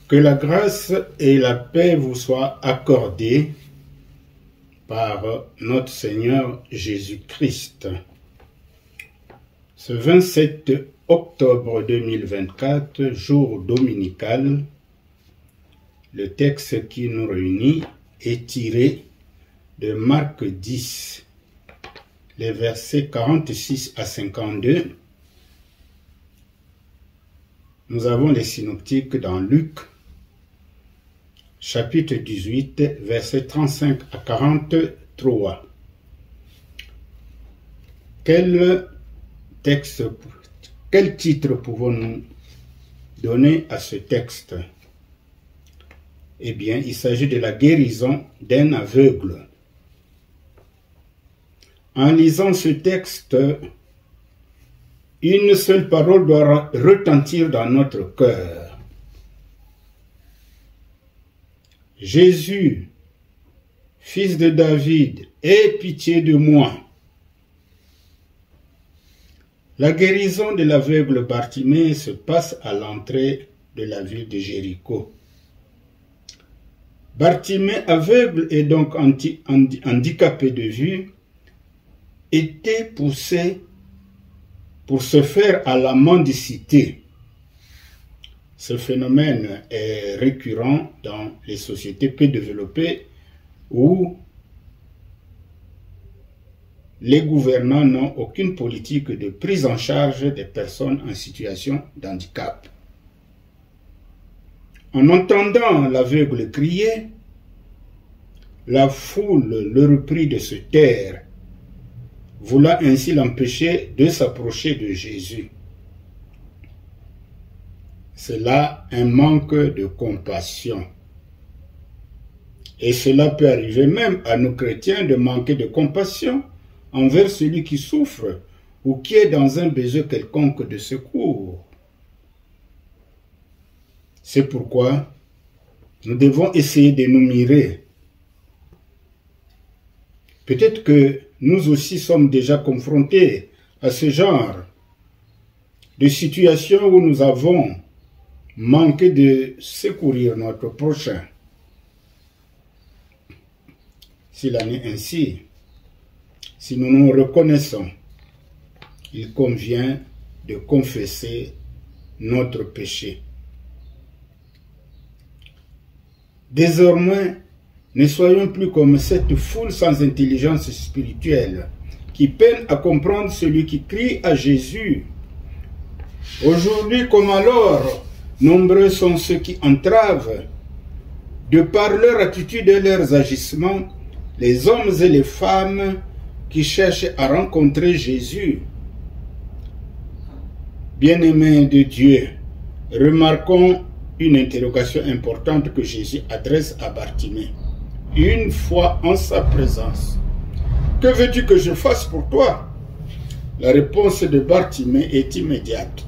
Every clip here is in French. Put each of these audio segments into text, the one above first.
Que la grâce et la paix vous soient accordées par notre Seigneur Jésus-Christ. Ce 27 octobre 2024, jour dominical, le texte qui nous réunit est tiré de Marc 10, les versets 46 à 52. Nous avons les synoptiques dans Luc, chapitre 18, versets 35 à 43. Quel titre pouvons-nous donner à ce texte? Eh bien, il s'agit de la guérison d'un aveugle. En lisant ce texte, une seule parole doit retentir dans notre cœur. Jésus, fils de David, aie pitié de moi. La guérison de l'aveugle Bartimée se passe à l'entrée de la ville de Jéricho. Bartimée, aveugle et donc handicapé de vue, était poussé pour se faire à la mendicité. Ce phénomène est récurrent dans les sociétés peu développées où les gouvernants n'ont aucune politique de prise en charge des personnes en situation d'handicap. En entendant l'aveugle crier, la foule le reprit de se taire, voulant ainsi l'empêcher de s'approcher de Jésus. C'est là un manque de compassion. Et cela peut arriver même à nos chrétiens de manquer de compassion envers celui qui souffre ou qui est dans un besoin quelconque de secours. C'est pourquoi nous devons essayer de nous mirer. Peut-être que nous aussi sommes déjà confrontés à ce genre de situation où nous avons manqué de secourir notre prochain. S'il en est ainsi, si nous nous reconnaissons, il convient de confesser notre péché. Désormais, ne soyons plus comme cette foule sans intelligence spirituelle qui peine à comprendre celui qui crie à Jésus. Aujourd'hui comme alors, nombreux sont ceux qui entravent, de par leur attitude et leurs agissements, les hommes et les femmes qui cherchent à rencontrer Jésus. Bien-aimés de Dieu, remarquons une interrogation importante que Jésus adresse à Bartimée. Une fois en sa présence, « Que veux-tu que je fasse pour toi ?» La réponse de Bartimée est immédiate.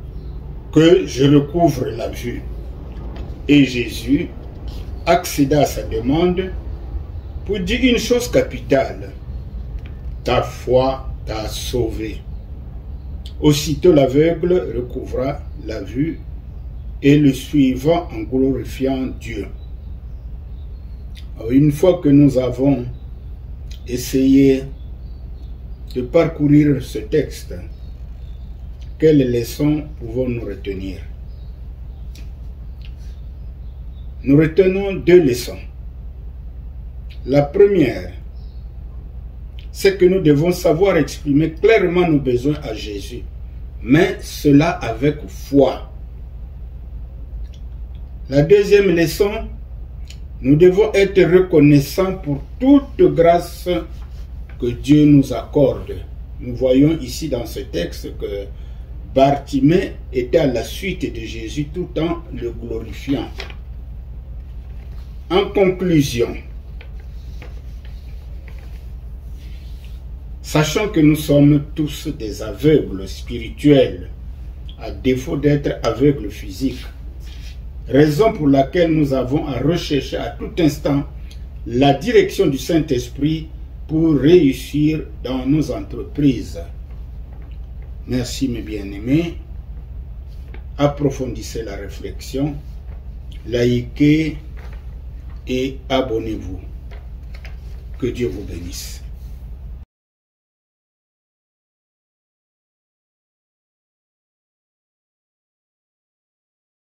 « Que je recouvre la vue. » Et Jésus accéda à sa demande pour dire une chose capitale. « Ta foi t'a sauvé. » Aussitôt l'aveugle recouvra la vue et le suivant en glorifiant Dieu. Alors, une fois que nous avons essayé de parcourir ce texte, quelles leçons pouvons-nous retenir? Nous retenons deux leçons. La première, c'est que nous devons savoir exprimer clairement nos besoins à Jésus, mais cela avec foi. La deuxième leçon, nous devons être reconnaissants pour toute grâce que Dieu nous accorde. Nous voyons ici dans ce texte que Bartimée était à la suite de Jésus tout en le glorifiant. En conclusion, sachant que nous sommes tous des aveugles spirituels, à défaut d'être aveugles physiques, raison pour laquelle nous avons à rechercher à tout instant la direction du Saint-Esprit pour réussir dans nos entreprises. Merci mes bien-aimés. Approfondissez la réflexion. likez et abonnez-vous. Que Dieu vous bénisse.